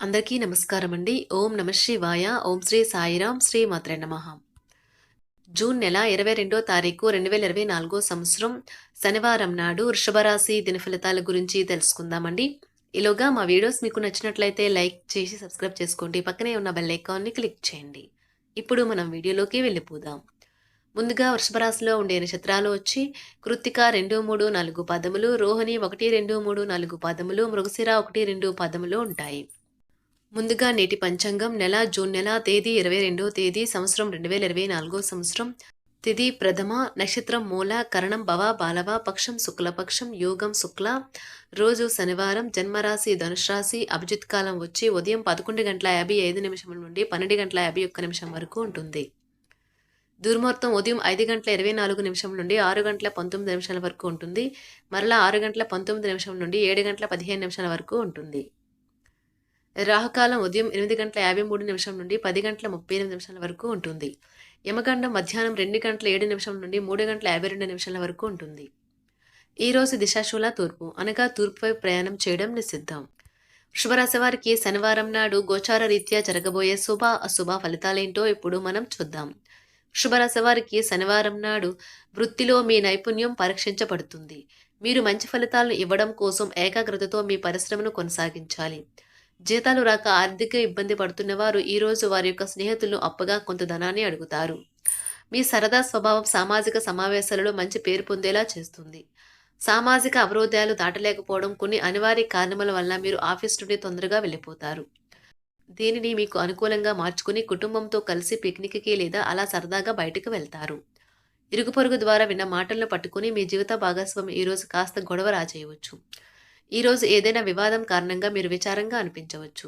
అందరికీ నమస్కారం అండి. ఓం నమః శివాయ. ఓం శ్రీ సాయిరాం. శ్రీ మాత్రే నమః. జూన్ నెల 22వ తారీఖు 2024 సంవత్సరం శనివారం నాడు వృషభ రాశి దినఫలితాల గురించి తెలుసుకుందామండి. ఈలోగా మా వీడియోస్ మీకు నచ్చినట్లయితే లైక్ చేసి సబ్స్క్రైబ్ చేసుకోండి. పక్కనే ఉన్న బెల్ ఐకాన్ని క్లిక్ చేయండి. ఇప్పుడు మనం వీడియోలోకి వెళ్ళిపోదాం. ముందుగా వృషభ రాశిలో ఉండే నక్షత్రాలు వచ్చి కృత్తిక 2, 3, 4 పదములు, రోహిణి 1, 2, 3, 4 పదములు, మృగశిర 1, 2 పదములు ఉంటాయి. ముందుగా నేటి పంచాంగం నెల జూన్ నెల తేదీ 22వ తేదీ సంవత్సరం 2024 సంవత్సరం తిథి ప్రథమ నక్షత్రం మూల కరణం భవ బాలవ పక్షం శుక్లపక్షం యోగం శుక్ల రోజు శనివారం జన్మరాశి ధనుసు రాశి అభిజిత్ కాలం వచ్చి ఉదయం 11:55 నుండి 12:51 వరకు ఉంటుంది. దుర్ముహూర్తం ఉదయం 5:24 నుండి 6:19 వరకు ఉంటుంది. మరలా 6:19 నుండి 7:15 వరకు ఉంటుంది. రాహుకాలం ఉదయం 8:53 నుండి 10:38 వరకు ఉంటుంది. యమగండం మధ్యాహ్నం 2:07 నుండి 3:52 వరకు ఉంటుంది. ఈరోజు దిశాశూల తూర్పు అనగా తూర్పు వైపు ప్రయాణం చేయడం నిషిద్ధం. వృషభరాశి వారికి శనివారం నాడు గోచార రీత్యా జరగబోయే శుభ అశుభ ఫలితాలేంటో ఇప్పుడు మనం చూద్దాం. వృషభరాశి వారికి శనివారం నాడు వృత్తిలో మీ నైపుణ్యం పరీక్షించబడుతుంది. మీరు మంచి ఫలితాలను ఇవ్వడం కోసం ఏకాగ్రతతో మీ పరిశ్రమను కొనసాగించాలి. జీతాలు రాక ఆర్థిక ఇబ్బంది పడుతున్న వారు ఈరోజు వారి యొక్క స్నేహితులను అప్పగా కొంత ధనాన్ని అడుగుతారు. మీ సరదా స్వభావం సామాజిక సమావేశాలలో మంచి పేరు పొందేలా చేస్తుంది. సామాజిక అవరోధాలు దాటలేకపోవడం కొన్ని అనివార్య కారణముల వల్ల మీరు ఆఫీస్ నుండి తొందరగా వెళ్ళిపోతారు. దీనిని మీకు అనుకూలంగా మార్చుకుని కుటుంబంతో కలిసి పిక్నిక్కి లేదా అలా సరదాగా బయటకు వెళ్తారు. ఇరుగు పొరుగు ద్వారా విన్న మాటలను పట్టుకుని మీ జీవిత భాగస్వామి ఈరోజు కాస్త గొడవ రాజేయవచ్చు. ఈరోజు ఏదైనా వివాదం కారణంగా మీరు విచారంగా అనిపించవచ్చు.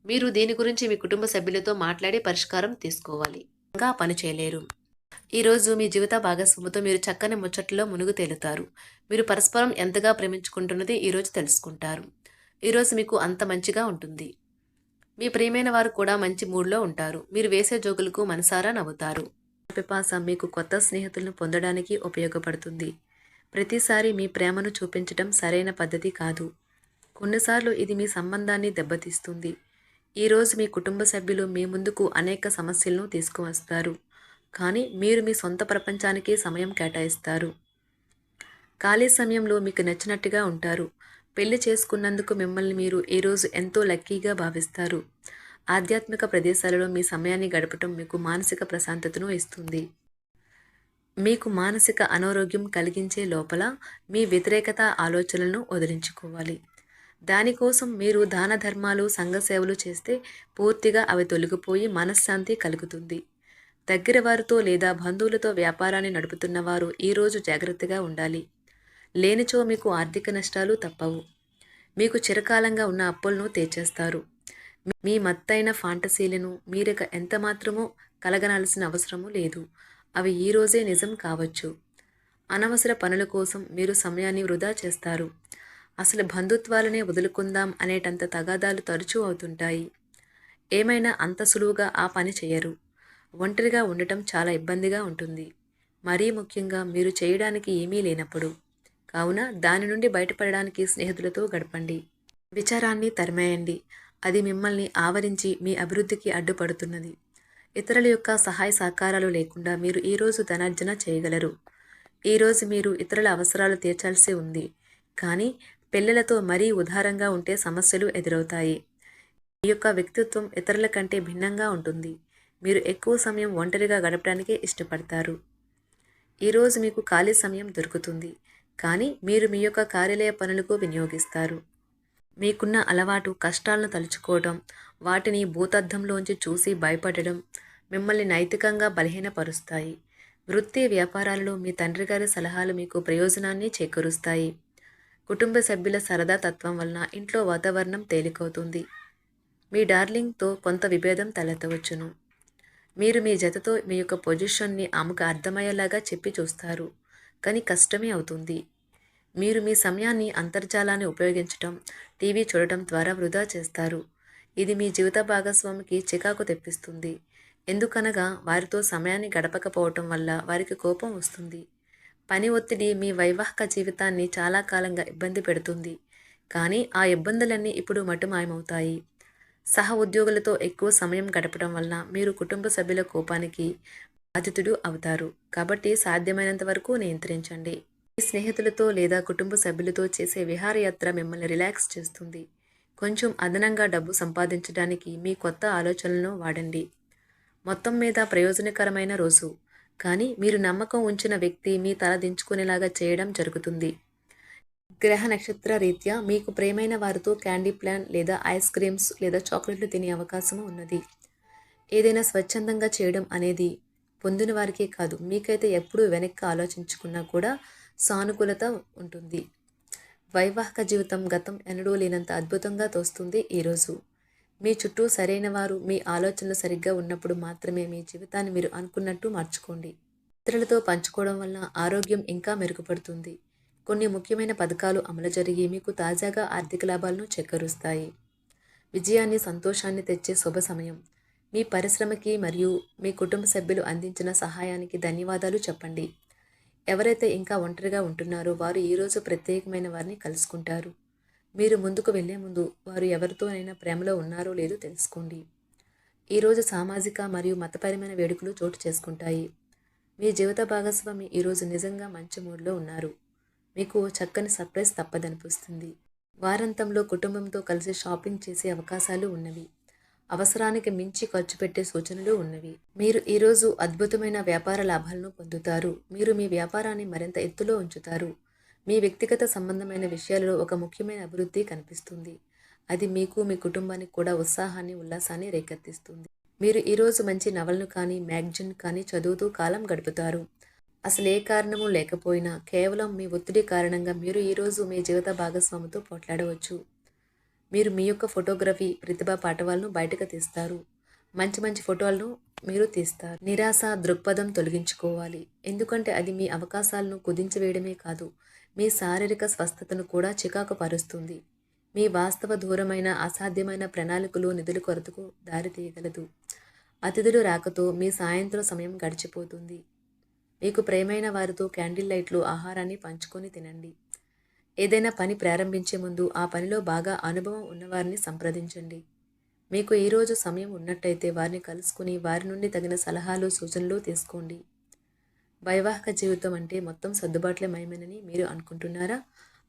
మీరు దీని గురించి మీ కుటుంబ సభ్యులతో మాట్లాడి పరిష్కారం తీసుకోవాలి. ఇంకా పని చేయలేరు. ఈరోజు మీ జీవిత భాగస్వామితో మీరు చక్కని ముచ్చట్లో మునుగు తేలుతారు. మీరు పరస్పరం ఎంతగా ప్రేమించుకుంటున్నది ఈరోజు తెలుసుకుంటారు. ఈరోజు మీకు అంత మంచిగా ఉంటుంది. మీ ప్రియమైన వారు కూడా మంచి మూడ్లో ఉంటారు. మీరు వేసే జోకులకు మనసారా నవ్వుతారు. పిపాస మీకు కొత్త స్నేహితులను పొందడానికి ఉపయోగపడుతుంది. ప్రతిసారి మీ ప్రేమను చూపించడం సరైన పద్ధతి కాదు. కొన్నిసార్లు ఇది మీ సంబంధాన్ని దెబ్బతీస్తుంది. ఈరోజు మీ కుటుంబ సభ్యులు మీ ముందుకు అనేక సమస్యలను తీసుకువస్తారు. కానీ మీరు మీ సొంత ప్రపంచానికి సమయం కేటాయిస్తారు. ఖాళీ సమయంలో మీకు నచ్చినట్టుగా ఉంటారు. పెళ్లి చేసుకున్నందుకు మిమ్మల్ని మీరు ఈరోజు ఎంతో లక్కీగా భావిస్తారు. ఆధ్యాత్మిక ప్రదేశాలలో మీ సమయాన్ని గడపటం మీకు మానసిక ప్రశాంతతను ఇస్తుంది. మీకు మానసిక అనారోగ్యం కలిగించే లోపల మీ వ్యతిరేకత ఆలోచనలను వదిలించుకోవాలి. దానికోసం మీరు దాన ధర్మాలు సంఘ సేవలు చేస్తే పూర్తిగా అవి తొలగిపోయి మనశ్శాంతి కలుగుతుంది. దగ్గర వారితో లేదా బంధువులతో వ్యాపారాన్ని నడుపుతున్న వారు ఈరోజు జాగ్రత్తగా ఉండాలి. లేనిచో మీకు ఆర్థిక నష్టాలు తప్పవు. మీకు చిరకాలంగా ఉన్న అప్పులను తీర్చేస్తారు. మీ మత్తైన ఫాంటసీలను మీరిక ఎంతమాత్రమూ కలగనాల్సిన అవసరము లేదు. అవి ఈరోజే నిజం కావచ్చు. అనవసర పనుల కోసం మీరు సమయాన్ని వృధా చేస్తారు. అసలు బంధుత్వాలనే వదులుకుందాం అనేటంత తగాదాలు తరచూ అవుతుంటాయి. ఏమైనా అంత సులువుగా ఆ పని చేయరు. ఒంటరిగా ఉండటం చాలా ఇబ్బందిగా ఉంటుంది. మరీ ముఖ్యంగా మీరు చేయడానికి ఏమీ లేనప్పుడు. కావున దాని నుండి బయటపడడానికి స్నేహితులతో గడపండి. విచారాన్ని తరిమేయండి. అది మిమ్మల్ని ఆవరించి మీ అభివృద్ధికి అడ్డుపడుతున్నది. ఇతరుల యొక్క సహాయ సహకారాలు లేకుండా మీరు ఈరోజు ధనార్జన చేయగలరు. ఈరోజు మీరు ఇతరుల అవసరాలు తీర్చాల్సి ఉంది. కానీ పిల్లలతో మరీ ఉదారంగా ఉంటే సమస్యలు ఎదురవుతాయి. మీ యొక్క వ్యక్తిత్వం ఇతరుల కంటే భిన్నంగా ఉంటుంది. మీరు ఎక్కువ సమయం ఒంటరిగా గడపడానికే ఇష్టపడతారు. ఈరోజు మీకు ఖాళీ సమయం దొరుకుతుంది. కానీ మీరు మీ యొక్క కార్యాలయ పనులకు వినియోగిస్తారు. మీకున్న అలవాటు కష్టాలను తలుచుకోవడం, వాటిని భూతద్దంలోంచి చూసి భయపడడం మిమ్మల్ని నైతికంగా బలహీనపరుస్తాయి. వృత్తి వ్యాపారాలలో మీ తండ్రి గారి సలహాలు మీకు ప్రయోజనాన్ని చేకూరుస్తాయి. కుటుంబ సభ్యుల సరదా తత్వం వలన ఇంట్లో వాతావరణం తేలికవుతుంది. మీ డార్లింగ్తో కొంత విభేదం తలెత్తవచ్చును. మీరు మీ జతతో మీ యొక్క పొజిషన్ని ఆమెకు అర్థమయ్యేలాగా చెప్పి చూస్తారు. కానీ కష్టమే అవుతుంది. మీరు మీ సమయాన్ని అంతర్జాలాన్ని ఉపయోగించటం, టీవీ చూడటం ద్వారా వృధా చేస్తారు. ఇది మీ జీవిత భాగస్వామికి చికాకు తెప్పిస్తుంది. ఎందుకనగా వారితో సమయాన్ని గడపకపోవటం వల్ల వారికి కోపం వస్తుంది. పని ఒత్తిడి మీ వైవాహిక జీవితాన్ని చాలా కాలంగా ఇబ్బంది పెడుతుంది. కానీ ఆ ఇబ్బందులన్నీ ఇప్పుడు మటుమాయమవుతాయి. సహ ఉద్యోగులతో ఎక్కువ సమయం గడపడం వలన మీరు కుటుంబ సభ్యుల కోపానికి బాధితుడు అవుతారు. కాబట్టి సాధ్యమైనంత వరకు నియంత్రించండి. మీ స్నేహితులతో లేదా కుటుంబ సభ్యులతో చేసే విహారయాత్ర మిమ్మల్ని రిలాక్స్ చేస్తుంది. కొంచెం అదనంగా డబ్బు సంపాదించడానికి మీ కొత్త ఆలోచనలను వాడండి. మొత్తం మీద ప్రయోజనకరమైన రోజు. కానీ మీరు నమ్మకం ఉంచిన వ్యక్తి మీ తల దించుకునేలాగా చేయడం జరుగుతుంది. గ్రహ నక్షత్ర రీత్యా మీకు ప్రియమైన వారితో క్యాండీ ప్లాన్ లేదా ఐస్ క్రీమ్స్ లేదా చాక్లెట్లు తినే అవకాశం ఉన్నది. ఏదైనా స్వచ్ఛందంగా చేయడం అనేది పొందిన వారికే కాదు, మీకైతే ఎప్పుడూ వెనక్కి ఆలోచించుకున్నా కూడా సానుకూలత ఉంటుంది. వైవాహిక జీవితం గతం ఎన్నడూ లేనంత అద్భుతంగా తోస్తుంది ఈరోజు. మీ చుట్టూ సరైన వారు, మీ ఆలోచనలు సరిగ్గా ఉన్నప్పుడు మాత్రమే మీ జీవితాన్ని మీరు అనుకున్నట్టు మార్చుకోండి. ఇతరులతో పంచుకోవడం వల్ల ఆరోగ్యం ఇంకా మెరుగుపడుతుంది. కొన్ని ముఖ్యమైన పథకాలు అమలు జరిగి మీకు తాజాగా ఆర్థిక లాభాలను చేకూరుస్తాయి. విజయాన్ని, సంతోషాన్ని తెచ్చే శుభ సమయం. మీ పరిశ్రమకి మరియు మీ కుటుంబ సభ్యులు అందించిన సహాయానికి ధన్యవాదాలు చెప్పండి. ఎవరైతే ఇంకా ఒంటరిగా ఉంటున్నారో వారు ఈరోజు ప్రత్యేకమైన వారిని కలుసుకుంటారు. మీరు ముందుకు వెళ్లే ముందు వారు ఎవరితోనైనా ప్రేమలో ఉన్నారో లేదో తెలుసుకోండి. ఈరోజు సామాజిక మరియు మతపరమైన వేడుకలు చోటు చేసుకుంటాయి. మీ జీవిత భాగస్వామి ఈరోజు నిజంగా మంచి మూడ్లో ఉన్నారు. మీకు చక్కని సర్ప్రైజ్ తప్పదనిపిస్తుంది. వారాంతంలో కుటుంబంతో కలిసి షాపింగ్ చేసే అవకాశాలు ఉన్నవి. అవసరానికి మించి ఖర్చు పెట్టే సూచనలు ఉన్నవి. మీరు ఈరోజు అద్భుతమైన వ్యాపార లాభాలను పొందుతారు. మీరు మీ వ్యాపారాన్ని మరింత ఎత్తులో ఉంచుతారు. మీ వ్యక్తిగత సంబంధమైన విషయాలలో ఒక ముఖ్యమైన అభివృద్ధి కనిపిస్తుంది. అది మీకు, మీ కుటుంబానికి కూడా ఉత్సాహాన్ని, ఉల్లాసాన్ని రేకెత్తిస్తుంది. మీరు ఈరోజు మంచి నవలను కానీ, మ్యాగజైన్ కానీ చదువుతూ కాలం గడుపుతారు. అసలు ఏ కారణము లేకపోయినా కేవలం మీ ఒత్తిడి కారణంగా మీరు ఈరోజు మీ జీవిత భాగస్వామితో పోట్లాడవచ్చు. మీరు మీ యొక్క ఫోటోగ్రఫీ ప్రతిభా పాఠవాలను బయటకు తీస్తారు. మంచి మంచి ఫోటోలను మీరు తీస్తారు. నిరాశ దృక్పథం తొలగించుకోవాలి. ఎందుకంటే అది మీ అవకాశాలను కుదించివేయడమే కాదు, మీ శారీరక స్వస్థతను కూడా చికాకు పరుస్తుంది. మీ వాస్తవ దూరమైన అసాధ్యమైన ప్రణాళికలు నిధుల కొరతకు దారితీయగలదు. అతిథులు రాకతో మీ సాయంత్రం సమయం గడిచిపోతుంది. మీకు ప్రియమైన వారితో క్యాండిల్ లైట్లు, ఆహారాన్ని పంచుకొని తినండి. ఏదైనా పని ప్రారంభించే ముందు ఆ పనిలో బాగా అనుభవం ఉన్నవారిని సంప్రదించండి. మీకు ఈరోజు సమయం ఉన్నట్టయితే వారిని కలుసుకుని వారి నుండి తగిన సలహాలు, సూచనలు తీసుకోండి. వైవాహిక జీవితం అంటే మొత్తం సర్దుబాట్లే మయమేనని మీరు అనుకుంటున్నారా?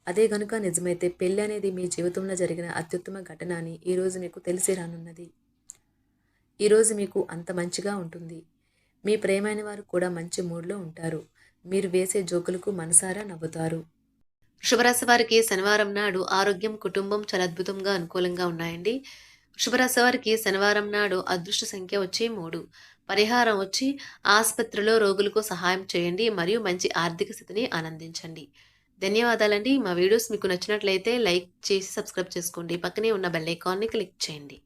అదే గనుక నిజమైతే పెళ్ళి అనేది మీ జీవితంలో జరిగిన అత్యుత్తమ ఘటన అని ఈరోజు మీకు తెలిసి రానున్నది. ఈరోజు మీకు అంత మంచిగా ఉంటుంది. మీ ప్రియమైన వారు కూడా మంచి మూడ్లో ఉంటారు. మీరు వేసే జోకులకు మనసారా నవ్వుతారు. వృషభరాశి వారికి శనివారం నాడు ఆరోగ్యం, కుటుంబం చాలా అద్భుతంగా అనుకూలంగా ఉన్నాయండి. వృషభరాశి వారికి శనివారం నాడు అదృష్ట సంఖ్య వచ్చి 3. పరిహారం వచ్చి ఆసుపత్రిలో రోగులకు సహాయం చేయండి మరియు మంచి ఆర్థిక స్థితిని ఆనందించండి. ధన్యవాదాలండి. మా వీడియోస్ మీకు నచ్చినట్లయితే లైక్ చేసి సబ్స్క్రైబ్ చేసుకోండి. పక్కనే ఉన్న బెల్ ఐకాన్ని క్లిక్ చేయండి.